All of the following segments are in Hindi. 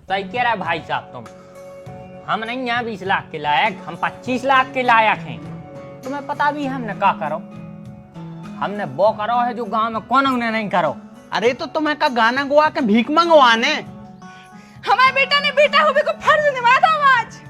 सही कह रहा है भाई साहब तुम। हम नहीं यहाँ 20 लाख के लायक, हम 25 लाख के लायक हैं। तुम्हें पता भी है हमने क्या करो, हमने वो करो है जो गांव में कौन उन्हें नहीं करो। अरे तो तुम्हें का गाना गुआ के भीख मंगवाने। हमारे बेटा ने बेटा होने को फर्ज निभाया आज।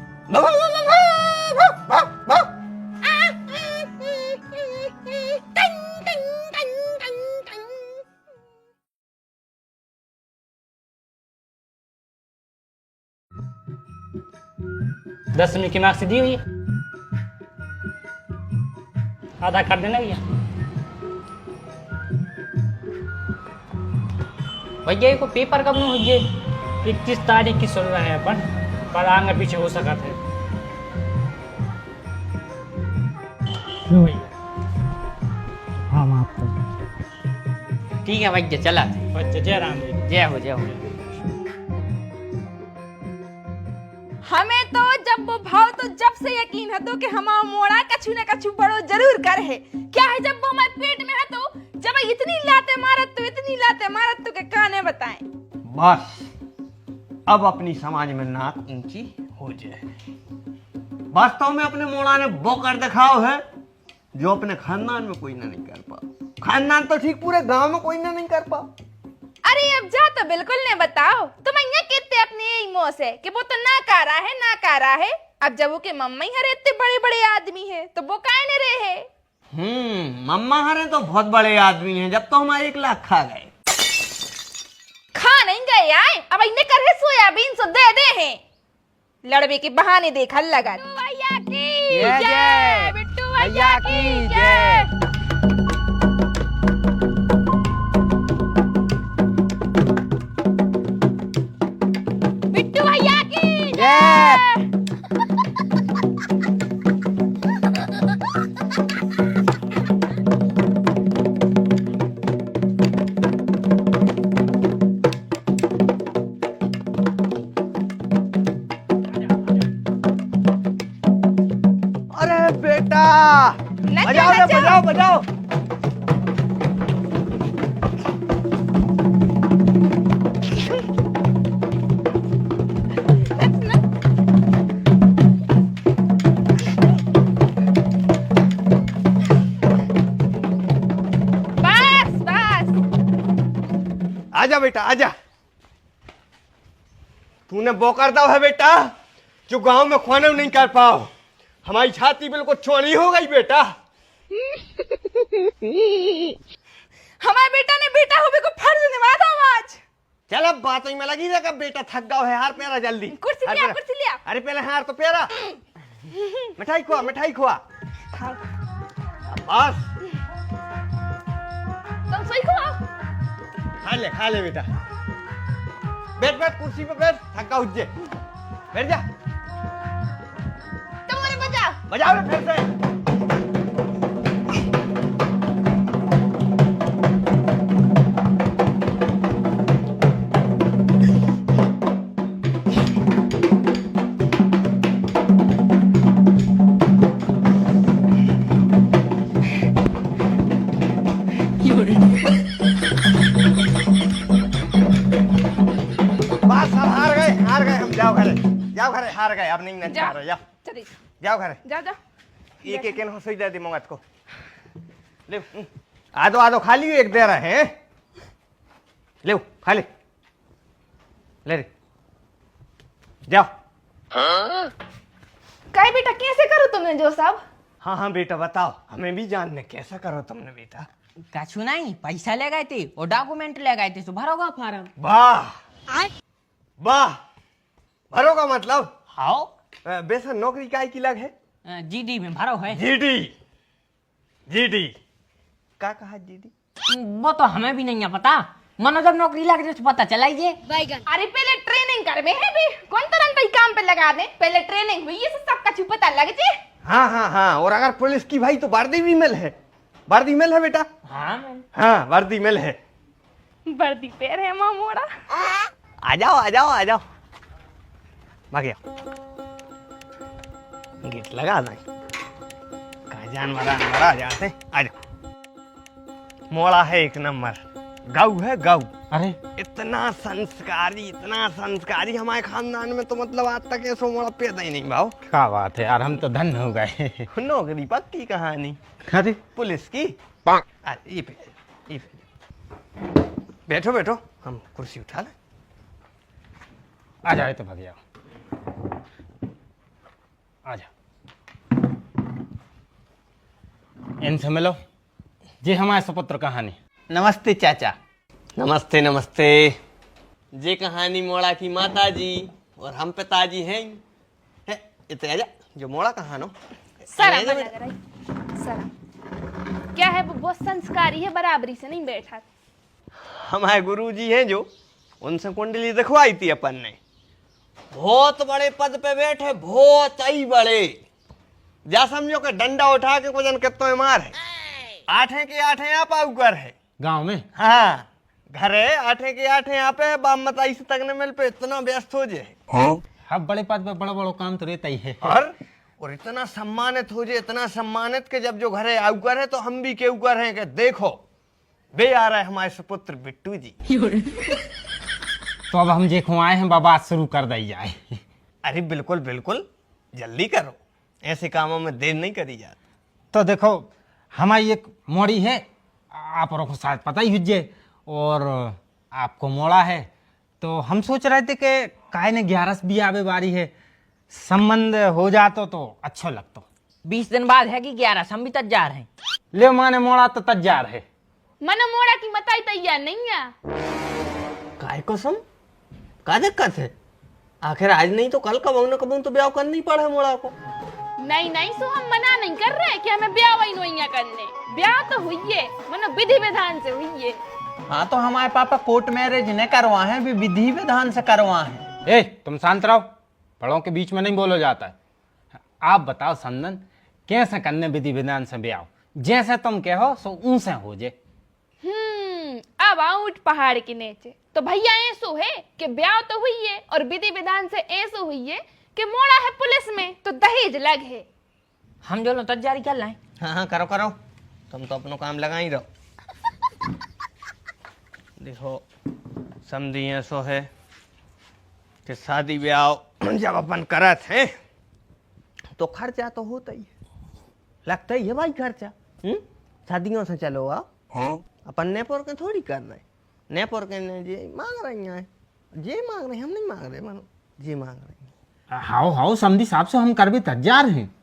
दसवीं की मार्क्स दी हुई है, आधा कर देना भैया। भैया को पेपर कब में हुई है? 21 तारीख की सुन रहे हैं अपन, पर आगे पीछे हो सका थे। हाँ माफ कर। ठीक है भैया चला। बच्चे जय राम जी। जय हो जय हो। हमें तो जब वो भाव तो जब से यकीन है तो कि हमारा मोड़ा कछु न कछु बड़ो जरूर कर है। क्या है जब वो हमारे पेट में है तो जब इतनी लाते मारत तो इतनी लाते मारत तो के काने बताएं। बस अब अपनी समाज में नाक ऊंची हो जाए। वास्तव में अपने मोड़ा ने वो कर दिखाओ है जो अपने खानदान में कोई ना नहीं कर पाओ। खानदान तो ठीक पूरे गांव में कोई ना नहीं कर पाओ। अरे अब जा तो बिल्कुल ने बताओ तुम यहाँ कहते अपने यही मुंह से कि वो तो ना कह रहा है ना कह रहा है। अब जब वो के मम्मा ही हरे इतने बड़े बड़े आदमी है तो वो काहे न रहे है। मम्मा हरे तो बहुत बड़े आदमी हैं। जब तो हम 1 लाख खा गए। खा नहीं गए आए अब इन्हें कर है सोयाबीन सो दे दे हैं। लड़वे के बहाने देखा लगा। भैया की जय, बिट्टू भैया की जय। बिट्टू भैया की जय। अरे बेटा नचो, बजाओ रे, नचो। बजाओ बजाओ। बस बस आजा बेटा आजा। तूने वो करता है बेटा जो गांव में खाना नहीं कर पाओ। हमारी छाती बिल्कुल चौड़ी हो गई बेटा। हमारे बेटा ने बेटा होने को फर्ज निभाया आज। चल अब बात में लगी रहेगा। बेटा थक गया है, हार पेरा जल्दी। कुर्सी हार लिया पेरा। कुर्सी लिया। अरे पहले हार तो पेरा। मिठाई खुआ मिठाई खुआ। बस तुम सही को खा ले बेटा। बैठ बैठ कुर्सी पे बैठ। थका उठ जे। बैठ जा। तुम्हारे बजा बजाओ रे फिर से। बस अब हार गए हम। जाओ घरे हार गए। अब नहीं नचा रहे। जाओ चल जाओ घरे। जा जा। एक एक हो सही दे दी मंगत को। ले आदो खा लियो। एक दे रहे हैं। ले खा ले ले रे। जाओ। कई बेटा कैसे करो तुमने जो सब। हाँ बेटा बताओ हमें भी जानने कैसा करो तुमने बेटा। कछु नहीं, पैसा ले गए थे और डॉक्यूमेंट ले गए थे, तो भरोगा फार्म। वाह वाह भरोगा मतलब। हाँ वैसे नौकरी काय की लग है? जीडी में भरो है। जीडी क्या कहा जीडी? वो तो हमें भी नहीं है पता। मनो जब नौकरी लग जाए तो पता चला ही। अरे पहले ट्रेनिंग कर है भी कौन तुरंत ही काम पे लगा दे। पहले ट्रेनिंग हुई ये सब का पता लग जे। हाँ और अगर पुलिस की भाई तो वर्दी भी मिल है। वर्दी मिल है बेटा। हाँ वर्दी मिल है। वर्दी पैर है मामोड़ा। आ जाओ भाग्या गेट लगा नहीं। कहा जानवर आ जाते। आ जाओ। मोड़ा है 1 नंबर। गऊ है गऊ। अरे इतना संस्कारी हमारे खानदान में तो मतलब आज तक ऐसा मोड़ा पैदा ही नहीं भाव। क्या बात है यार, हम तो धन्य हो गए। नौकरी पक्की कहानी अरे पुलिस की। अरे ये बैठो बैठो, हम कुर्सी उठा लें। आ जाए तो भग जाओ, आ जाओ। इनसे मिलो, जी हमारे सुपुत्र कहानी। नमस्ते चाचा। नमस्ते नमस्ते। ये कहानी मोड़ा की माता जी और हम पिताजी हैं। है इतने आजा जो मोड़ा कहानो। सरा लग रही सरा क्या है, वो बहुत संस्कारी है, बराबरी से नहीं बैठा। हमारे गुरुजी हैं जो, उनसे कुंडली दिखवाई थी अपन ने। बहुत बड़े पद पे बैठे, बहुत ही बड़े। जा समझो कि डंडा उठा के वजन कितना मार है। आठे के आठे आप आउकर है गांव में। हाँ घर है, आठे के आठे यहाँ पे बाप मताई से तक न मिल पे इतना व्यस्त हो जाए। अब बड़े पद पे बड़ा बड़ा काम तो रहता ही है। और इतना सम्मानित हो जाए, इतना सम्मानित के जब जो घरे आउकर है तो हम भी के ऊपर हैं कि देखो बे आ रहा है हमारे सुपुत्र बिट्टू जी। तो अब हम जे खुआए हैं बाबा, शुरू कर दी जाए। अरे बिल्कुल बिल्कुल, जल्दी करो, ऐसे कामों में देर नहीं करी जाती। तो देखो हमारी एक मोड़ी है, आप लोगों को शायद पता ही हुज्जे, और आपको मोड़ा है। तो हम सोच रहे थे कि काय ने 11 भी आवे बारी है, संबंध हो जातो तो अच्छा लगतो। 20 दिन बाद है कि 11, हम भी तैयार हैं। ले माने मोड़ा तो तैयार है। मन मोड़ा की मताई तैयार नहीं है। काय कसम, का दिक्कत है? आखिर आज नहीं तो कल कब न कब तो ब्याह करना ही पड़ा मोड़ा को। नहीं नहीं, सो हम मना नहीं कर रहे कि हमें ब्याह वही नोइया करने। ब्याह तो हुई है, मनो विधि विधान से हुई है। हाँ तो हमारे पापा कोर्ट मैरिज ने करवा है, भी विधि विधान से करवा है। ए तुम शांत रहो, बड़ों के बीच में नहीं बोलो जाता है। आप बताओ संदन, कैसे करने विधि विधान से ब्याह? जैसे तुम कहो सो ऊंसे हो जे। अब आऊट पहाड़ के नीचे तो भैया ऐसो है कि ब्याह तो हुई है और विधि विधान से ऐसो हुई है कि मोड़ा है पुलिस में तो दहेज लग है। हम जो लोग तैयारी कर लाए। हाँ हाँ करो करो, तुम तो अपनो काम लगा ही रहो। देखो समझी ऐसो है कि शादी ब्याह जब अपन करत हैं तो खर्चा तो होता ही है, लगता ही है भाई खर्चा। शादियों से चलो आओ, अपन नेपोर के थोड़ी कर रहे, नेपोर के ने जे मांग रही हैं, जे मांग रहे हम नहीं मांग रहे, मानो जे मांग रहे हैं। हाओ हाओ समझी साहब से हम कर भी तैयार हैं।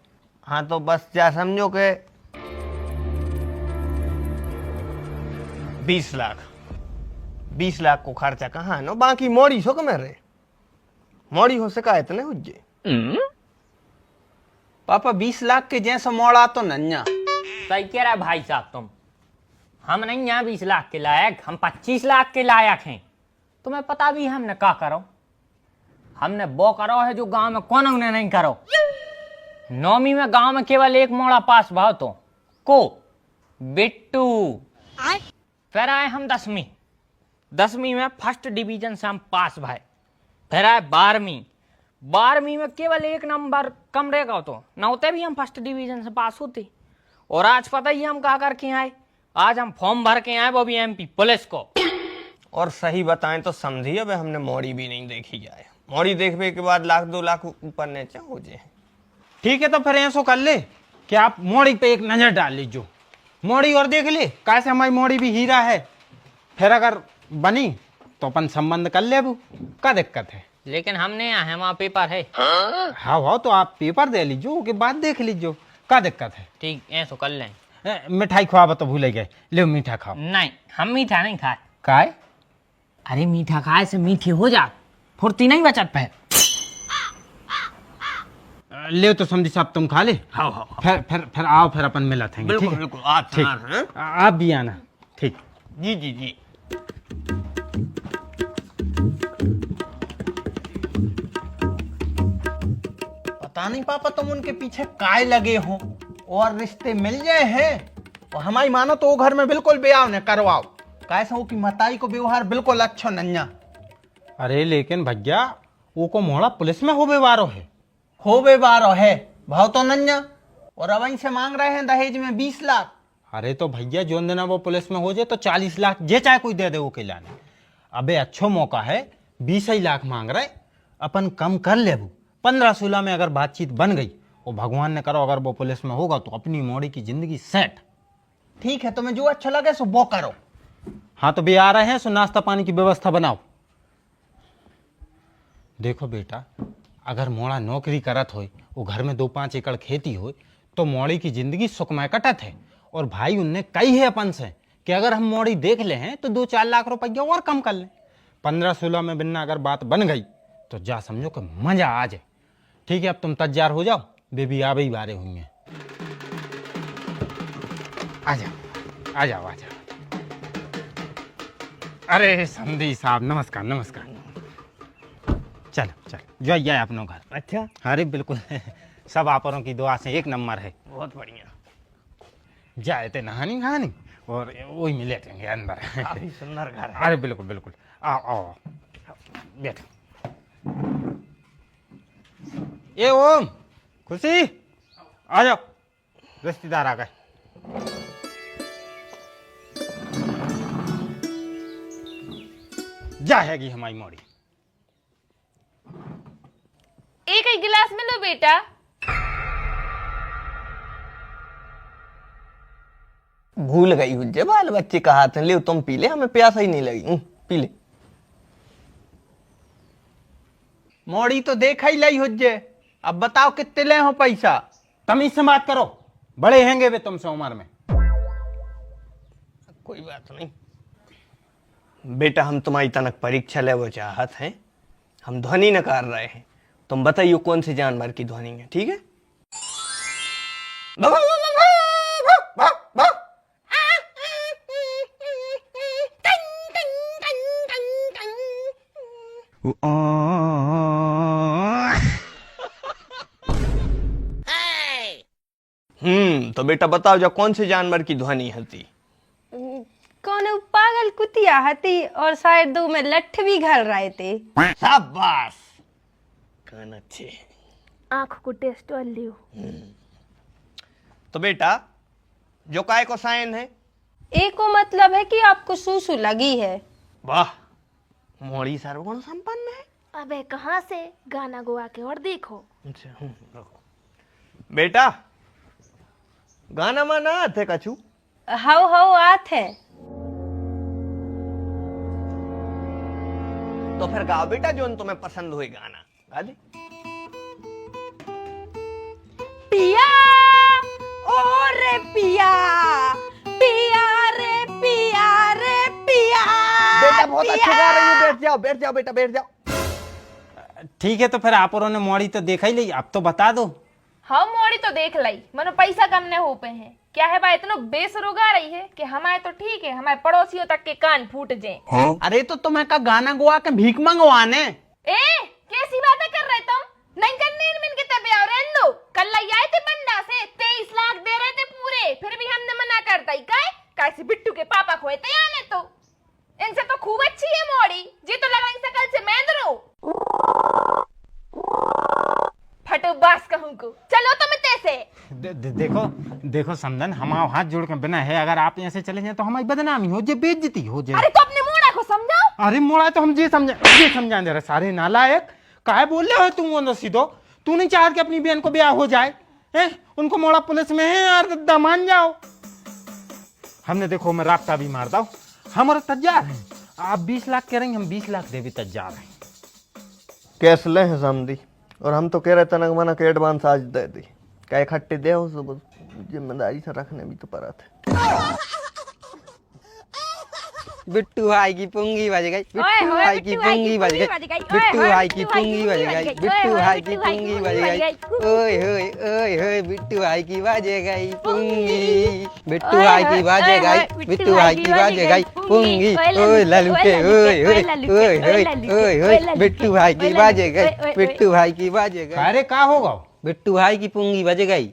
हाँ तो बस जा समझो के 20 लाख को खर्चा कहाँ है ना, बाकी मोड़ी सो कमे रहे, मोड़ी हो सका इतने हुज्जे। पापा 20 लाख के जैसा मोड़ा तो नन्या। सही कह रहा है भाई साहब तुम। हम नहीं यहाँ 20 लाख के लायक, हम 25 लाख के लायक हैं। तुम्हें पता भी है हमने क्या करो? हमने वो करो है जो गांव में कौन उन्हें नहीं करो। 9वीं में गांव में केवल एक मोड़ा पास भाव तो को बिट्टू। फिर आए हम 10वीं में फर्स्ट डिवीजन से हम पास भाई। फिर आए 12वीं में केवल एक नंबर कम रहेगा तो न होते भी हम फर्स्ट डिवीजन से पास होते। और आज पता ही हम कहा करके आए, आज हम फॉर्म भर के आए वो भी MP पुलिस को। और सही बताएं तो समझिए अब हमने मोड़ी भी नहीं देखी जाए, मोड़ी देखने के बाद 1-2 लाख ऊपर नीचे हो जाए। ठीक है तो फिर ऐसा कर ले कि आप मोड़ी पे एक नजर डाल लीजिए, मोड़ी और देख ले, कैसे हमारी मोड़ी भी हीरा है। फिर अगर बनी तो अपन संबंध कर ले, वो क्या दिक्कत है? लेकिन हमने यहाँ है, वहाँ पेपर है। हाँ तो आप पेपर दे लीजिए, उसके बाद देख लीजिए, क्या दिक्कत है? ठीक ऐसा कर लें। मिठाई खुआबा तो भूल गए, ले मीठा खाओ। नहीं हम मीठा नहीं खाए। काय? अरे मीठा खाए से मीठी हो जा, फुर्ती नहीं बचत पे। ले तो समझी साहब तुम खा ले। हाँ फिर आओ, फिर अपन मिला थे। बिल्कुल बिल्कुल, आप ठीक, आप भी आना। ठीक जी जी जी। पता नहीं पापा तुम उनके पीछे काय लगे हो, और रिश्ते मिल जाए हैं और हमारी मानो तो वो घर में बिल्कुल ब्याह न करवाओ। कैसे हो कि मताई को व्यवहार बिल्कुल अच्छा नन्या। अरे लेकिन भैया वो को मोड़ा पुलिस में होबे वारो है। होबे बारो है भाव तो नन्या, और अब से मांग रहे हैं दहेज में 20 लाख। अरे तो भैया जो दिन वो पुलिस में हो जाए तो 40 लाख जे चाहे कोई दे दे वो खिलाने। अबे अच्छो मौका है, 20 ही लाख मांग रहे, अपन कम कर ले। 15-16 में अगर बातचीत बन गई और भगवान ने करो अगर वो पुलिस में होगा तो अपनी मोड़ी की जिंदगी सेट। ठीक है, तुम्हें जो अच्छा लगे सो वो करो। हाँ तो भी आ रहे हैं, सो नाश्ता पानी की व्यवस्था बनाओ। देखो बेटा, अगर मोड़ा नौकरी करत हो, वो घर में 2-5 एकड़ खेती हो, तो मोड़ी की जिंदगी सुखमय कटत है। और भाई उनने कही है अपन से कि अगर हम मोड़ी देख ले हैं तो 2-4 लाख रुपया और कम कर लें। 15-16 में बिना अगर बात बन गई तो जा समझो कि मजा आ जाए। ठीक है, अब तुम तैयार हो जाओ, बेबी आ ही बारे हुई हैं। आ जाओ आ जाओ आ जाओ। अरे समधी साहब नमस्कार नमस्कार। चलो चलो जो आइए अपनों घर। अच्छा, अरे बिल्कुल सब आपरों की दुआ से एक नंबर है। बहुत बढ़िया। जाए थे नहानी खानी और वही में लेटेंगे अंदर। काफी सुंदर घर है। अरे बिल्कुल बिल्कुल, आओ आओ बैठो। ये ओम खुशी आ जाओ, रिश्तेदार आ गए। जाएगी हमारी मोड़ी। एक ही गिलास में लो बेटा। भूल गई हुज्जे, बाल बच्चे का हाथ है, ले तुम पी ले, हमें प्यासा ही नहीं लगी। पी ले। मोड़ी तो देखा ही लाई हुज्जे, अब बताओ कितने ले हो पैसा। तमीज से बात करो, बड़े हैंगे वे तुमसे उम्र में। कोई बात नहीं बेटा, हम तुम्हारी तनक परीक्षा ले वो चाहत हैं, हम ध्वनि नकार रहे हैं। तुम बताइए कौन से जानवर की ध्वनि है, ठीक है? तो बेटा बताओ जो कौन से जानवर की ध्वनि होती? कौन पागल कुतिया हती और शायद 2 में लठ भी घल रहे थे। शाबाश, कान अच्छे। आंख को टेस्ट और लियो। तो बेटा जो काय को साइन है? एक को मतलब है कि आपको सूसू लगी है। वाह, मोड़ी सर्वगुण संपन्न है। अबे कहाँ से, गाना गुआ के और देखो। अच्छा, बेटा गाना माना आते कछु? हाउ आत है। तो फिर गाओ बेटा जो तुम्हें पसंद हुई गाना, गा दे। पिया ओ रे पिया, पिया रे पिया रे पिया। बेटा बहुत अच्छे गा रही हो, बैठ जाओ बेटा, बैठ जाओ। ठीक है, तो फिर आप और ने मोड़ी तो देखा ही ली, अब तो बता दो। हम मोड़ी तो देख लाई, मनो पैसा कम ने हो पे हैं। क्या है भाई, इतना बेसुरो गा रही है कि हमारे तो ठीक है, हमारे पड़ोसियों तक के कान फूट जाए। अरे तो तुम्हें का गाना गुआ के भीख मंगवाने। ए कैसी बातें कर रहे तुम? नहीं करने इन के तबे और दो। कल लाई आए थे बंदा से 23 लाख दे रहे थे पूरे, फिर भी हमने मना करता ही कैसे बिट्टू के पापा खोए थे आने। तो इनसे तो खूब अच्छी है मोड़ी जी, तो लगा इनसे कल से मैं दरो फटो बास कहूं को। चलो तुम तैसे देखो समझन, हम हाथ जोड़ के बिना है, अगर आप यहाँ से चले जाए तो हमारी बदनामी हो जाए, बेइज्जती हो जाए। अरे तो अपने मोड़ा को समझाओ। अरे मोड़ा तो हम ये समझाएं जरा। सारे नालायक काहे बोल रहे हो तुम? वो सीधो तू नहीं चाहत कि अपनी बहन को ब्याह हो जाए है? उनको मोड़ा पुलिस में है यार, मान जाओ। हमने देखो मैं राब्ता भी मार दाओ, हमारा तैयार है। आप 20 लाख कह रहे हैं, हम 20 लाख दे भी तैयार हैं। कैश ले हैं समझी, और हम तो कह रहे तनक मना के एडवांस आज दे दी, क्या इकट्ठे दे हो, सब जिम्मेदारी से रखने भी तो पड़ा था। बिट्टू भाई की पुंगी बज गई, बिट्टू भाई की पुंगी बज गई, बिट्टू भाई की पुंगी बज गई, बिट्टू भाई की पुंगी बज गई। ओए होए ओए होए, बिट्टू भाई की बजे गई पुंगी, बिट्टू भाई की बजे गई, बिट्टू भाई की बजे गई पुंगी। ओए ललू के ओए होए ओए होए ओए होए, बिट्टू भाई की बजे गई, बिट्टू भाई की बजे गई। अरे का होगा? बिट्टू भाई की पुंगी बज गई।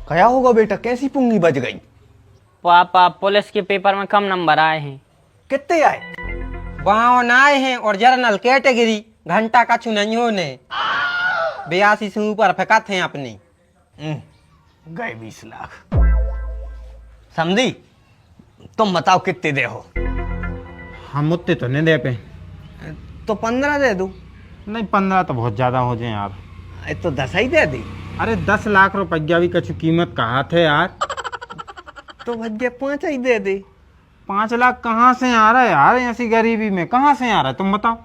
क्या होगा बेटा, कैसी पुंगी बज गई? पापा पुलिस के पेपर में कम नंबर आए हैं। कितने आए? वहाँ आए हैं और जर्नल कैटेगरी घंटा का चुनाइयों ने। 82 से ऊपर फेंका थे अपने। गए 20 लाख। समझी? तुम बताओ कितने दे हो? हम उतने तो नहीं दे पे। तो 15 दे दूं? नहीं 15 तो बहुत ज्यादा हो जाए यार। तो 10 ही दे दी। अरे 10 लाख रुपया भी कछु कीमत कहा थे यार। तो भैया 5 ही दे दे। 5 लाख कहाँ से आ रहा है यार, ऐसी गरीबी में कहाँ से आ रहा है तुम बताओ।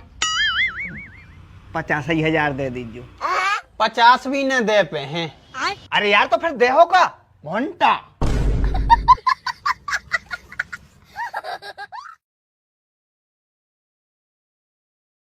85,000 दे दीजिए। 50 भी न दे पे हैं। अरे यार तो फिर देहो का घंटा